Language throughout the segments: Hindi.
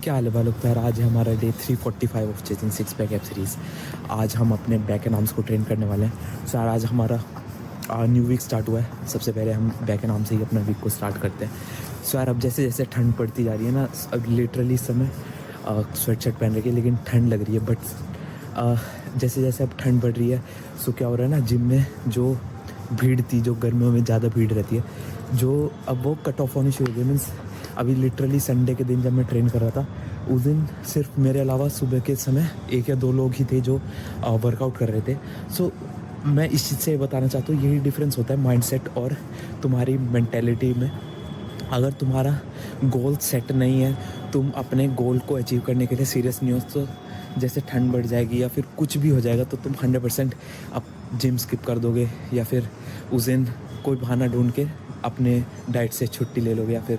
क्या हाल है भाई लोग। आज है हमारा day 345 of chasing six pack app series. आज हम अपने बैक एंड आर्म्स को ट्रेन करने वाले हैं। सो यार आज हमारा न्यू वीक स्टार्ट हुआ है। सबसे पहले हम बैक एंड आर्म से ही अपना वीक को स्टार्ट करते हैं। सो यार अब जैसे जैसे ठंड पड़ती जा रही है ना, अब लिटरली इस समय स्वेट शर्ट पहन रखी है लेकिन ठंड लग रही है। बट जैसे जैसे अब ठंड बढ़ रही है, सो क्या हो रहा है ना, जिम में जो भीड़ थी, जो गर्मियों में ज़्यादा भीड़ रहती है, जो अब वो कट ऑफ होनी शुरू हो गई। मीन्स अभी लिटरली संडे के दिन जब मैं ट्रेन कर रहा था, उस दिन सिर्फ मेरे अलावा सुबह के समय एक या दो लोग ही थे जो वर्कआउट कर रहे थे। सो मैं इस चीज़ से बताना चाहता हूँ, यही डिफरेंस होता है माइंडसेट और तुम्हारी मेंटेलिटी में। अगर तुम्हारा गोल सेट नहीं है, तुम अपने गोल को अचीव करने के लिए सीरियस नहीं हो, तो जैसे ठंड बढ़ जाएगी या फिर कुछ भी हो जाएगा तो तुम 100% अब जिम स्किप कर दोगे, या फिर उस दिन कोई बहाना ढूंढ के अपने डाइट से छुट्टी ले लोगे, या फिर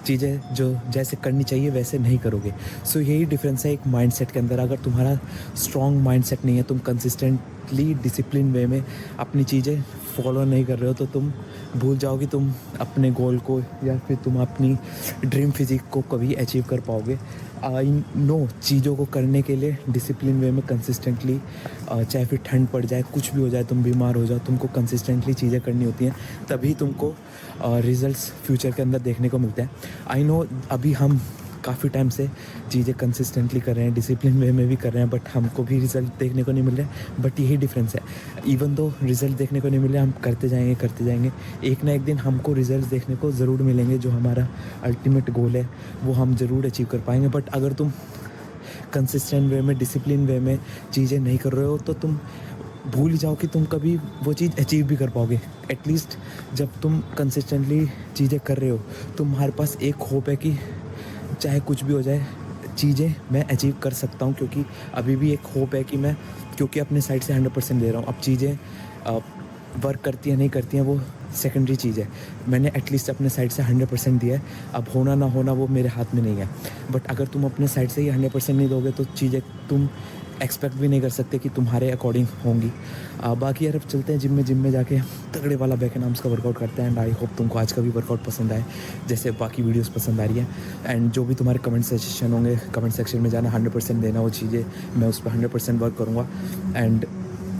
चीज़ें जो जैसे करनी चाहिए वैसे नहीं करोगे। सो यही डिफरेंस है एक माइंडसेट के अंदर। अगर तुम्हारा स्ट्रॉन्ग माइंडसेट नहीं है, तुम कंसिस्टेंटली डिसिप्लिन वे में अपनी चीज़ें फॉलो नहीं कर रहे हो, तो तुम भूल जाओगे तुम अपने गोल को या फिर तुम अपनी ड्रीम फिजिक को कभी अचीव कर पाओगे। आई नो चीज़ों को करने के लिए डिसिप्लिन वे में कंसिस्टेंटली, चाहे फिर ठंड पड़ जाए, कुछ भी हो जाए, तुम बीमार हो जाओ, तुमको कंसिस्टेंटली चीज़ें करनी होती हैं, तभी तुमको रिजल्ट्स फ्यूचर के अंदर देखने को मिलते हैं। आई नो अभी हम काफ़ी टाइम से चीज़ें कंसिस्टेंटली कर रहे हैं, डिसिप्लिन वे में भी कर रहे हैं, बट हमको भी रिज़ल्ट देखने को नहीं मिल रहे। बट यही डिफरेंस है, इवन दो रिज़ल्ट देखने को नहीं मिल रहे, हम करते जाएंगे, एक ना एक दिन हमको रिज़ल्ट देखने को ज़रूर मिलेंगे। जो हमारा अल्टीमेट गोल है वो हम ज़रूर अचीव कर पाएंगे। बट अगर तुम कंसिस्टेंट वे में, डिसिप्लिन वे में चीज़ें नहीं कर रहे हो, तो तुम भूल ही जाओ कि तुम कभी वो चीज़ अचीव भी कर पाओगे। एटलीस्ट जब तुम कंसिस्टेंटली चीज़ें कर रहे हो, तुम्हारे पास एक होप है कि चाहे कुछ भी हो जाए, चीज़ें मैं अचीव कर सकता हूँ, क्योंकि अभी भी एक होप है कि मैं, क्योंकि अपने साइड से 100% दे रहा हूँ। अब चीज़ें वर्क करती हैं नहीं करती हैं वो सेकेंडरी चीज़ है, मैंने एटलीस्ट अपने साइड से 100% दिया है। अब होना ना होना वो मेरे हाथ में नहीं है। बट अगर तुम अपने साइड से ही 100% नहीं दोगे, तो चीज़ें तुम एक्सपेक्ट भी नहीं कर सकते कि तुम्हारे अकॉर्डिंग होंगी। बाकी यार अब चलते हैं जिम में जाके तगड़े वाला बैक एंड आर्म्स का वर्कआउट करते हैं। एंड आई होप तुमको आज का भी वर्कआउट पसंद आए, जैसे बाकी वीडियोस पसंद आ रही है। एंड जो भी तुम्हारे कमेंट सजेशन होंगे, कमेंट सेक्शन में जाना, 100% देना वो चीज़ें, मैं उस पर 100% वर्क करूँगा। एंड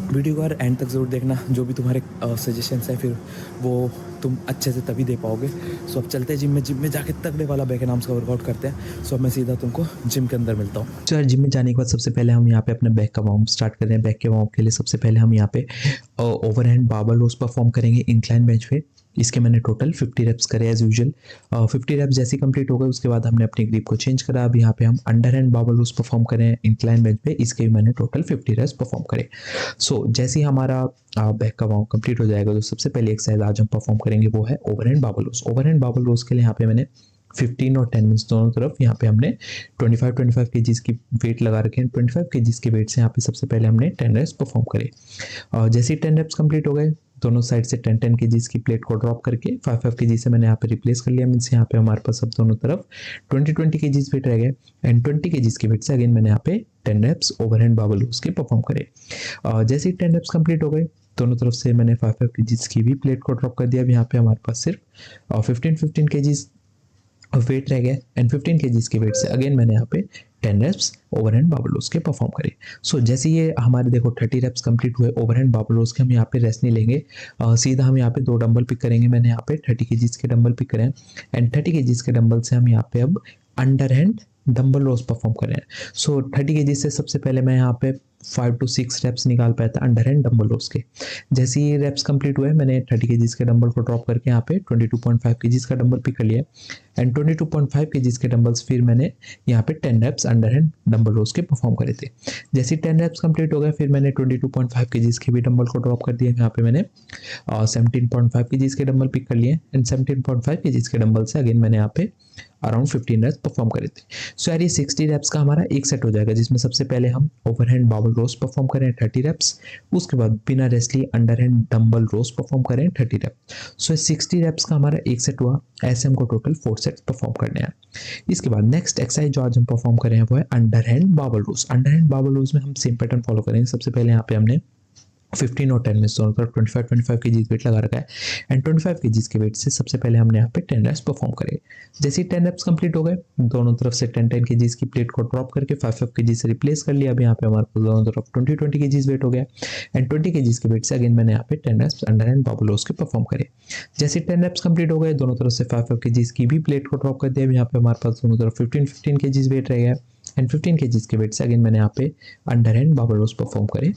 वीडियो को यार एंड तक ज़रूर देखना, जो भी तुम्हारे सजेशंस हैं फिर वो तुम अच्छे से तभी दे पाओगे। सो अब चलते हैं जिम में जाके तगड़े वाला बैक एंड आर्म्स का वर्कआउट करते हैं। सो अब मैं सीधा तुमको जिम के अंदर मिलता हूँ। तो यार जिम में जाने के बाद सबसे पहले हम यहाँ पे अपने बैक का वार्म स्टार्ट कर रहे हैं। बैक के वार्म के लिए सबसे पहले हम यहाँ पे ओवरहैंड बारबेल रोज परफॉर्म करेंगे इंक्लाइन बेंच पे। इसके मैंने टोटल 50 रेप्स करे एज यूजुअल। 50 रेप्स जैसे कंप्लीट हो गए उसके बाद हमने अपनी ग्रिप को चेंज करा। अब यहाँ पे हम अंडर हैंड बारबेल रोज परफॉर्म करें इंक्लाइन बेंच पे, इसके भी मैंने टोटल 50 रेप्स परफॉर्म करे। सो जैसे ही हमारा बैक का वार्म कंप्लीट हो जाएगा, तो सबसे पहले एक्सरसाइज आज हम परफॉर्म करेंगे वो है ओवरहैंड बारबेल रोज। ओवरहैंड बारबेल रोज के लिए यहाँ पे मैंने 15 और 10 मिनट्स दोनों तरफ यहाँ पे हमने 25 केजीज की वेट लगा रखे हैं। 25 केजीज के वेट से यहाँ पे सबसे पहले हमने 10 रेप्स परफॉर्म करे। और जैसे ही 10 रेप्स कंप्लीट हो गए, दोनों साइड से 10 केजीज की प्लेट को ड्रॉप करके 5 केजी से मैंने यहाँ पे रिप्लेस कर लिया। मीन्स यहाँ पे हमारे पास अब दोनों तरफ 20 केजीज वेट रह गए। एंड 20 केजीज की वेट से अगेन मैंने यहाँ पे 10 रेप्स ओवरहैंड बारबेल रोज के परफॉर्म करे। जैसे ही 10 रेप्स कंप्लीट हो गए, दोनों तरफ से मैंने 5 केजीज की भी प्लेट को ड्रॉप कर दिया। अब यहाँ पे हमारे पास सिर्फ 15 केजीज वेट रह गया। एंड 15 केजीज के वेट से अगेन मैंने यहाँ पे 10 रेप्स ओवरहैंड बारबेल रोज के परफॉर्म करे। सो जैसे ये हमारे देखो 30 रेप्स कंप्लीट हुए ओवरहैंड बारबेल रोज के, हम यहाँ पे रेस्ट नहीं लेंगे। सीधा हम यहाँ पे 2 डंबल पिक करेंगे। मैंने यहाँ पे 30 केजीज के डंबल पिक करे। एंड 30 केजीज के डंबल से हम यहाँ पे अब अंडर हैंड डंबल रोज परफॉर्म कर रहे हैं। सो 30 केजी से सबसे पहले मैं यहाँ पे 5 to 6 रेप्स निकाल पाया था अंडर हैंड डंबल रोज के। जैसे ही रेप्स कंप्लीट हुए, मैंने 30 केजीज के डंबल को ड्रॉप करके यहाँ पे 22.5 केजीज का डंबल पिक कर लिया। एंड 22.5 केजीज के डंबल्स फिर मैंने यहाँ पे 10 रेप्स अंडर हैंड डंबल रोज के परफॉर्म करे थे। जैसे 10 रेप्स कंप्लीट हो गए, फिर मैंने 22.5 केजीज के भी डंबल को ड्रॉप कर दिया। यहाँ पे मैंने 17.5 केजीज के डंबल पिक कर लिए। एंड 17.5 केजीज के डंबल से अगेन मैंने यहाँ पे अराउंड 15 रेप्स परफॉर्म करे थे। सो यार ये 60 रेप्स का हमारा एक सेट हो जाएगा, जिसमें सबसे पहले हम ओवरहैंड बारबेल रोज परफॉर्म करें 30 रेप्स, उसके बाद बिना रेस्ट लिए अंडर हैंड डंबल रोज परफॉर्म करें 30 रेप्स। सो 60 रेप्स का हमारा एक सेट हुआ। ऐसे हमको टोटल 4 सेट्स परफॉर्म करने हैं। इसके बाद नेक्स्ट एक्सरसाइज जो आज हम परफॉर्म करें वो है अंडर हैंड बारबेल रोज। अंडर हैंड बारबेल रोज में हम सेम पैटर्न फॉलो करेंगे। सबसे पहले यहाँ पे हमने 15 और 10 में से दोनों तरफ 25 केजीज वेट लगा रखा है एंड 25 केजीज के वेट से सबसे पहले हमने यहाँ पे 10 रेप्स परफॉर्म करे। जैसे ही 10 रेप्स कंप्लीट हो गए, दोनों तरफ से 10 केजीज की प्लेट को ड्रॉप करके 5 केजी से रिप्लेस कर लिया। अब यहाँ पे हमारे पास दोनों तरफ 20 केजीज वेट हो गया एंड 20 केजीज के वेट से अगेन मैंने यहाँ पे 10 रेप्स अंडर एंड बाबल रोज के परफॉर्म करे। जैसे 10 रेप्स कंप्लीट हो गए, दोनों तरफ से 5 केजीज की भी प्लेट को ड्रॉप कर दिया। यहाँ पे हमारे पास दोनों तरफ 15 केजीज वेट रह गया एंड 15 केजीज के वेट से अगेन मैंने यहाँ पे under and Babal rose perform करे।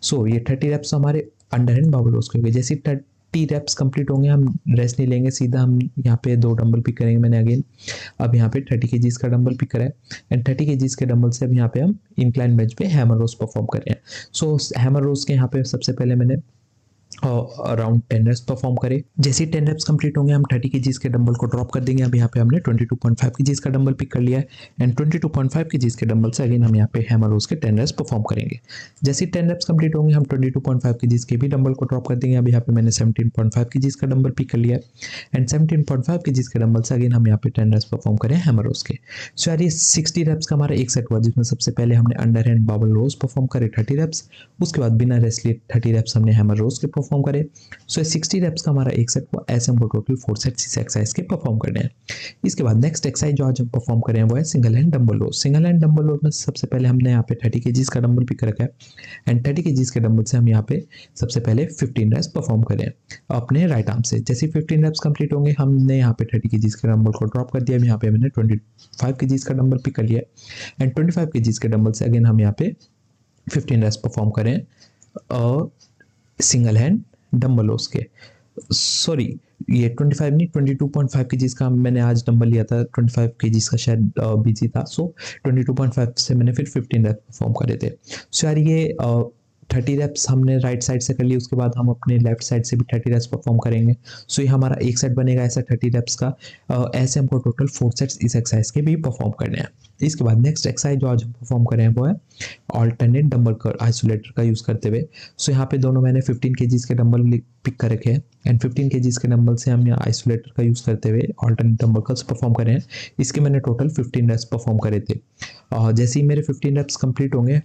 सो ये 30 रेप्स हमारे अंडर एंड बाबल रोज के हो गए। जैसे 30 रेप्स कंप्लीट होंगे, हम रेस्ट नहीं लेंगे, सीधा हम यहाँ पे 2 डंबल पिक करेंगे। मैंने अगेन अब यहाँ पे 30 केजीज का डंबल पिक करा है एंड 30 केजीज के डंबल से अब यहाँ पे हम इंक्लाइन बेंच पे हैमर रोज परफॉर्म कर रहे हैं। सो हैमर रोज के यहाँ पे सबसे पहले मैंने अराउंड 10 रेप्स परफॉर्म करे। जैसे ही 10 रेप्स कंप्लीट होंगे, हम 30 केजीज के डंबल को ड्रॉप कर देंगे। अब यहाँ पे हमने 22.5 केजीज का डंबल पिक कर लिया है एंड 22.5 केजीज के डंबल से अगेन हम यहाँ पे हैमर रोज के 10 रेप्स परफॉर्म करेंगे। जैसे ही 10 रेप्स कंप्लीट होंगे, हम 22.5 केजीज के भी डंबल को ड्रॉप कर देंगे। अब यहाँ पे मैंने 17.5 केजीज का डंबल पिक कर लिया है एंड 17.5 केजीज के डंबल से अगेन हम यहाँ पे 10 रेप्स परफॉर्म करें हैमर रोज के। सो यार ये 60 रेप्स का हमारा एक सेट हुआ, जिसमें सबसे पहले हमने अंडर हैंड बाबल रोज परफॉर्म करे 30 रेप्स, उसके बाद बिना रेस्ट लिए 30 रेप्स हमने हैमर रोज के परफॉर्म करे। सो 60 रेप्स का हमारा एक सेट हुआ। ऐसे हमको टोटल 4 सेट्स इस एक्सरसाइज के परफॉर्म करने हैं। इसके बाद नेक्स्ट एक्सरसाइज जो आज हम परफॉर्म करें वो है सिंगल हैंड डंबल रोज। सिंगल हैंड डंबल रोज में सबसे पहले हमने यहाँ पे 30 केजीज का डंबल पिक रखा है एंड 30 केजीज के डंबल से हम यहाँ पे सबसे पहले 15 रेप्स परफॉर्म करें अपने राइट आर्म से। जैसे 15 रेप्स कंप्लीट होंगे, हमने यहाँ पे 30 केजीज के डंबल को ड्रॉप कर दिया। यहाँ पे मैंने 25 केजीज का डंबल पिक कर लिया एंड 25 केजीज के डंबल से अगेन हम यहाँ पे 15 रेप्स परफॉर्म करें सिंगल हैंड डंबल रोज के। सॉरी, ये 25 नहीं 22.5 केजीज का मैंने आज डंबल लिया था, 25 केजीज का शायद बिजी था। सो 22.5 से मैंने फिर 15 रेप्स परफॉर्म करे थे। सो यार ये 30 रेप्स हमने राइट साइड से कर ली, उसके बाद हम अपने लेफ्ट साइड से भी 30 रेप्स परफॉर्म करेंगे। सो ये हमारा एक सेट बनेगा ऐसा 30 रेप्स का। ऐसे हमको टोटल 4 सेट्स इस एक्सरसाइज के भी परफॉर्म करने हैं। इसके बाद नेक्स्ट एक्सरसाइज जो आज हम परफॉर्म कर रहे हैं वो है ऑल्टरनेट डंबल कर आइसोलेटर का यूज़ करते हुए। सो यहाँ पे दोनों मैंने 15 केजीज के डंबल पिक कर रखे हैं एंड 15 केजीज के डंबल से हम यहाँ आइसोलेटर का यूज़ करते हुए ऑल्टरनेट डंबल कर्ल्स परफॉर्म कर रहे हैं। इसके मैंने टोटल 15 रेप्स परफॉर्म करे थे। जैसे ही मेरे 15 रेप्स कंप्लीट होंगे,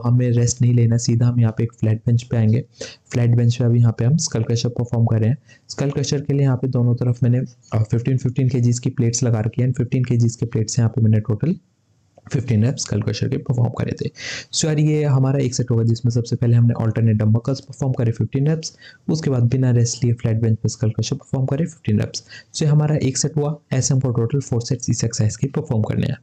हमें रेस्ट नहीं लेना, सीधा हम यहाँ पे एक फ्लैट बेंच पे आएंगे। फ्लैट बेंच पे अभी यहाँ पे हम स्कल क्रशर परफॉर्म कर रहे हैं। स्कल क्रशर के लिए यहाँ पे दोनों तरफ मैंने 15 केजीज की प्लेट्स लगा रखी है एंड 15 केजीज के प्लेट्स यहाँ पे मैंने टोटल 15 रेप्स स्कल क्रशर के परफॉर्म करे थे। सो यार ये हमारा एक सेट होगा, जिसमें सबसे पहले हमने ऑल्टरनेट डंबल कर्ल्स परफॉर्म करे 15 रेप्स, उसके बाद बिना रेस्ट लिए फ्लैट बेंच पे स्कल क्रशर परफॉर्म करे 15 रेप्स। सो ये हमारा एक सेट हुआ। ऐसे हमको टोटल 4 सेट्स इस एक्सरसाइज के परफॉर्म करने हैं।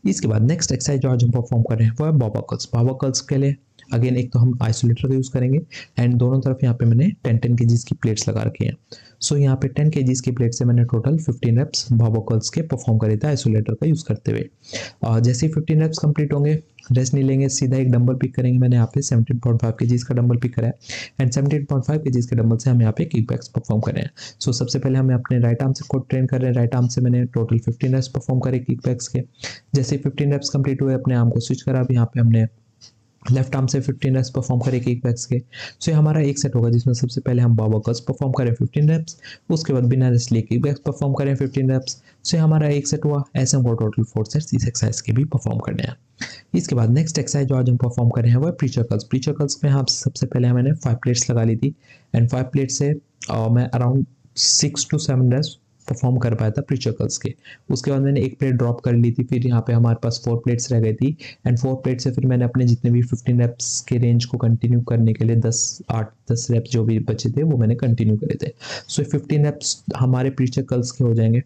इसके बाद नेक्स्ट एक्सरसाइज जो आज हम परफॉर्म कर रहे हैं वो है बाबा कर्ल्स। बाबा कर्ल्स के लिए अगेन एक तो हम आइसोलेटर का यूज़ करेंगे एंड दोनों तरफ यहाँ पे मैंने 10 केजीज की प्लेट्स लगा रखी हैं। सो यहाँ पे 10 केजीज की प्लेट से मैंने टोटल 15 रेप्स बाबा कर्ल्स के परफॉर्म करे थे आइसोलेटर का यूज़ करते हुए। जैसे ही 15 रेप्स कंप्लीट होंगे, रेस्ट नहीं लेंगे, सीधा एक डंबल पिक करेंगे। मैंने यहाँ पे 17.5 केजीज का डंबल पिक करा है एंड 17.5 केजीज के डंबल से हम यहाँ पे किक बैक्स परफॉर्म कर रहे हैं। सो सबसे पहले हमें अपने राइट आर्म से को ट्रेन कर रहे हैं। राइट आर्म से मैंने टोटल 15 रेप्स परफॉर्म करे किक बैक्स के। जैसे 15 रेप्स कंप्लीट हुए, अपने आर्म को स्विच करा। अब यहाँ पे हमने लेफ्ट आर्म से 15 रेप्स परफॉर्म करें किक बैक्स के। सो ये हमारा एक सेट होगा, जिसमें सबसे पहले हम बाबा कर्ल्स परफॉर्म करें 15 रेप्स, उसके बाद बिना रेस्ट लिए किक बैक्स परफॉर्म करें 15 रेप्स। सो ये हमारा एक सेट हुआ। ऐसे हमको टोटल 4 सेट्स इस एक्सरसाइज के भी परफॉर्म करने हैं। इसके बाद नेक्स्ट एक्सरसाइज जो आज हम परफॉर्म कर रहे हैं वो है प्रीचर कर्ल्स। प्रीचर कर्ल्स में यहाँ सबसे पहले मैंने 5 प्लेट्स लगा ली थी एंड 5 प्लेट से मैं अराउंड 6 to 7 रेप्स परफॉर्म कर पाया था प्रीचर कर्ल्स के। उसके बाद मैंने एक प्लेट ड्रॉप कर ली थी। फिर यहाँ पे हमारे पास 4 प्लेट्स रह गई थी एंड 4 प्लेट से फिर मैंने अपने जितने भी 15 रेप्स के रेंज को कंटिन्यू करने के लिए 8-10 रेप्स जो भी बचे थे वो मैंने कंटिन्यू करे थे। सो 15 रेप्स हमारे प्रीचर कर्ल्स के हो जाएंगे।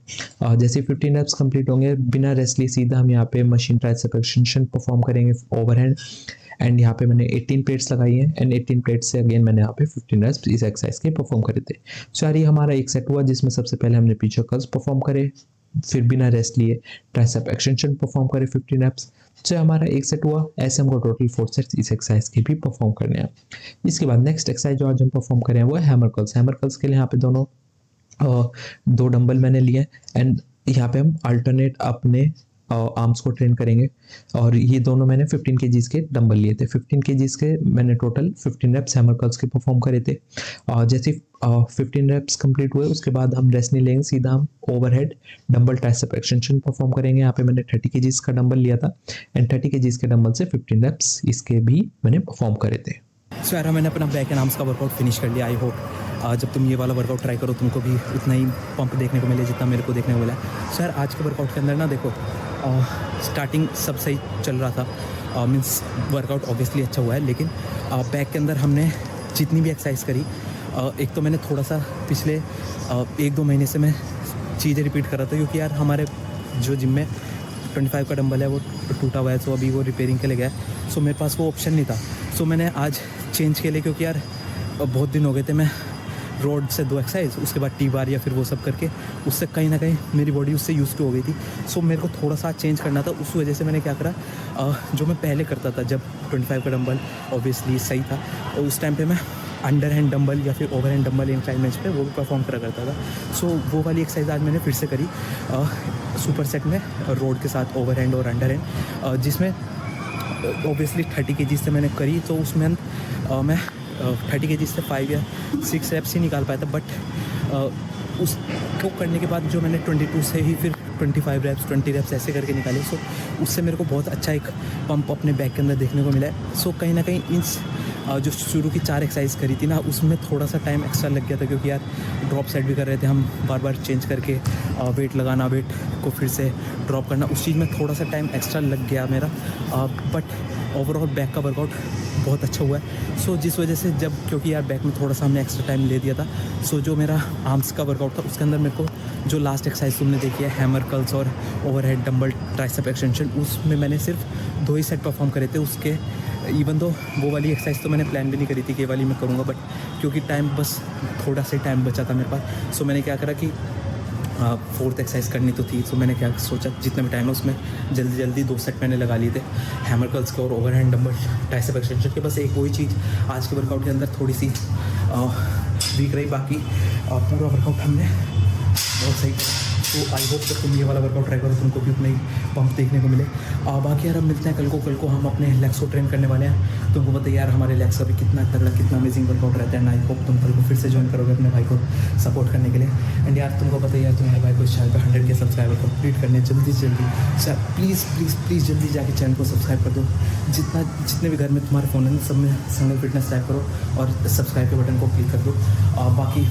जैसे 15 रेप्स कंप्लीट होंगे, बिना रेस्ट लिए सीधा हम यहाँ पे मशीन ट्राइसेप एक्सटेंशन परफॉर्म करेंगे ओवरहैंड एंड यहाँ पे मैंने 18 प्लेट्स लगाई हैं एंड 18 प्लेट्स से अगेन मैंने यहाँ पे 15 रेप्स इस एक्सरसाइज के परफॉर्म करे थे। सो यार ये हमारा एक सेट हुआ, जिसमें सबसे पहले हमने प्रीचर कर्ल्स परफॉर्म करे, फिर बिना रेस्ट लिए ट्राइसेप एक्सटेंशन परफॉर्म करे 15 रेप्स। सो हमारा एक सेट हुआ। ऐसे हमको टोटल 4 सेट्स इस एक्सरसाइज के भी परफॉर्म करने हैं। इसके बाद नेक्स्ट एक्सरसाइज जो आज हम परफॉर्म करें वो है हैमर कर्ल्स। हैमर कर्ल्स के लिए यहाँ पे दोनों 2 डंबल मैंने लिए एंड यहाँ पे हम अल्टरनेट अपने आर्म्स को ट्रेन करेंगे और ये दोनों मैंने 15 केजीज के डंबल लिए थे। 15 केजीज के मैंने टोटल 15 रेप्स हैमर कर्ल्स के परफॉर्म करे थे। जैसे 15 रेप्स कंप्लीट हुए, उसके बाद हम रेस्ट नहीं लेंगे, सीधा हम overhead dumbbell tricep extension perform करेंगे। यहाँ पे मैंने 30 केजीज का डंबल लिया था एंड 30 केजीज के डंबल से 15 रेप्स इसके भी मैंने परफॉर्म करे थे। सो यार मैंने अपना बैक एंड आर्म्स का वर्कआउट फिनिश कर लिया। आई होप जब तुम ये वाला वर्कआउट ट्राई करो तुमको भी उतना ही पंप देखने को मिले जितना मेरे को देखने को मिला। सो यार आज के वर्कआउट के अंदर ना देखो स्टार्टिंग सब सही चल रहा था, मीन्स वर्कआउट ऑब्वियसली अच्छा हुआ है, लेकिन बैक के अंदर हमने जितनी भी एक्सरसाइज करी, एक तो मैंने थोड़ा सा पिछले 1-2 महीने से मैं चीज़ें रिपीट कर रहा था, क्योंकि यार हमारे जो जिम में 25 का डंबल है वो टूटा हुआ है, सो अभी वो रिपेयरिंग के लिए गया है। सो मेरे पास वो ऑप्शन नहीं था, सो मैंने आज चेंज के लिए, क्योंकि यार बहुत दिन हो गए थे मैं रोड से 2 एक्सरसाइज उसके बाद टी बार या फिर वो सब करके, उससे कहीं ना कहीं मेरी बॉडी उससे यूज़ टू हो गई थी। सो मेरे को थोड़ा सा चेंज करना था, उस वजह से मैंने क्या करा, जो मैं पहले करता था जब 25 का डंबल ऑब्वियसली सही था, और उस टाइम पे मैं अंडर हैंड डंबल या फिर over hand dumbbell incline bench पे वो भी परफॉर्म करा करता था। सो वो वाली एक्सरसाइज आज मैंने फिर से करी सुपर सेट में रोड के साथ, ओवर हैंड और अंडर हैंड, जिसमें ऑब्वियसली 30 kg से मैंने करी, तो उसमें मैं 30 kg से 5 या 6 रेप्स ही निकाल पाया था। बट उसको करने के बाद जो मैंने 22 से ही फिर 25 रेप्स 20 रेप्स ऐसे करके निकाले, सो उससे मेरे को बहुत अच्छा एक पंप अपने बैक के अंदर देखने को मिला है। सो कहीं ना कहीं इन जो शुरू की 4 एक्सरसाइज करी थी ना, उसमें थोड़ा सा टाइम एक्स्ट्रा लग गया था, क्योंकि यार ड्रॉप सेट भी कर रहे थे हम, बार बार चेंज करके वेट लगाना, वेट को फिर से ड्रॉप करना, उस चीज़ में थोड़ा सा टाइम एक्स्ट्रा लग गया मेरा। बट ओवरऑल बैक का वर्कआउट बहुत अच्छा हुआ है। सो जिस वजह से जब, क्योंकि यार बैक में थोड़ा सा हमने एक्स्ट्रा टाइम ले दिया था, सो जो मेरा आर्म्स का वर्कआउट था उसके अंदर मेरे को जो लास्ट एक्सरसाइज तुमने देखी है हैमर कर्ल्स और ओवरहेड डंबल ट्राइसेप एक्सटेंशन, उसमें मैंने सिर्फ 2 ही सेट परफॉर्म करे थे उसके। इवन दो वो वाली एक्सरसाइज तो मैंने प्लान भी नहीं करी थी कि ये वाली मैं करूँगा, बट क्योंकि टाइम बस थोड़ा सा टाइम बचा था मेरे पास, सो मैंने क्या करा कि 4th एक्सरसाइज करनी तो थी, सो मैंने क्या सोचा जितना भी टाइम है उसमें जल्दी जल्दी 2 सेट मैंने लगा लिए थे हैमर कर्ल्स के और over hand dumbbell tricep extension के। बस एक वही चीज़ आज के वर्कआउट के अंदर थोड़ी सी वीक रही, बाकी पूरा वर्कआउट हमने बहुत सही किया। तो आई होप कि तुम ये वाला वर्कआउट ट्राई करो, तुमको भी उतना ही पंप देखने को मिले। बाकी यार अब मिलते हैं कल को हम अपने लेग्स को ट्रेन करने वाले हैं। तुमको पता है यार हमारे लेग्स का भी कितना तगड़ा कितना अमेजिंग वर्कआउट रहता है। आई होप तुम कल को फिर से ज्वाइन करोगे अपने भाई को सपोर्ट करने के लिए। एंड यार तुमको पता है यार तुम्हारे भाई को इस चैनल पर 100 के सब्सक्राइबर कंप्लीट करने जल्दी से जल्दी, सर प्लीज़ जल्दी जाके चैनल को सब्सक्राइब कर दो। जितने भी घर में तुम्हारे फ़ोन है सब में संगल फिटनेस टाइप करो और सब्सक्राइब के बटन को क्लिक कर दो। बाकी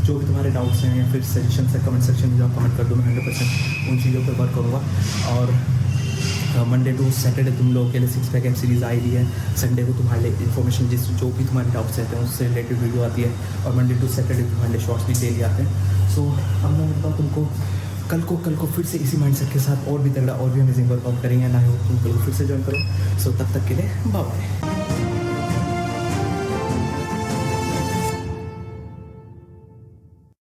जो भी तुम्हारे डाउट्स हैं या फिर सजेशन है कमेंट सेक्शन में जाओ, कमेंट कर दो, मैं 100% उन चीज़ों पर वर्क करूँगा। और मंडे टू सैटरडे तुम लोगों के लिए 6 पैक एप सीरीज़ आई रही है। संडे को तुम्हारे लिए इन्फॉर्मेशन जो भी तुम्हारे डाउट्स रहते हैं उससे रिलेटेड वीडियो आती है, और मंडे टू सैटरडे तुम्हारे लिए शॉर्ट्स भी डेली आते हैं। सो अब मैं बताऊँ तुमको कल को फिर से इसी माइंडसेट के साथ और भी तगड़ा और भी अमेजिंग वर्कआउट करेंगे। ना हो तुम कल को फिर से ज्वाइन करो। सो तब तक के लिए बाय बाय।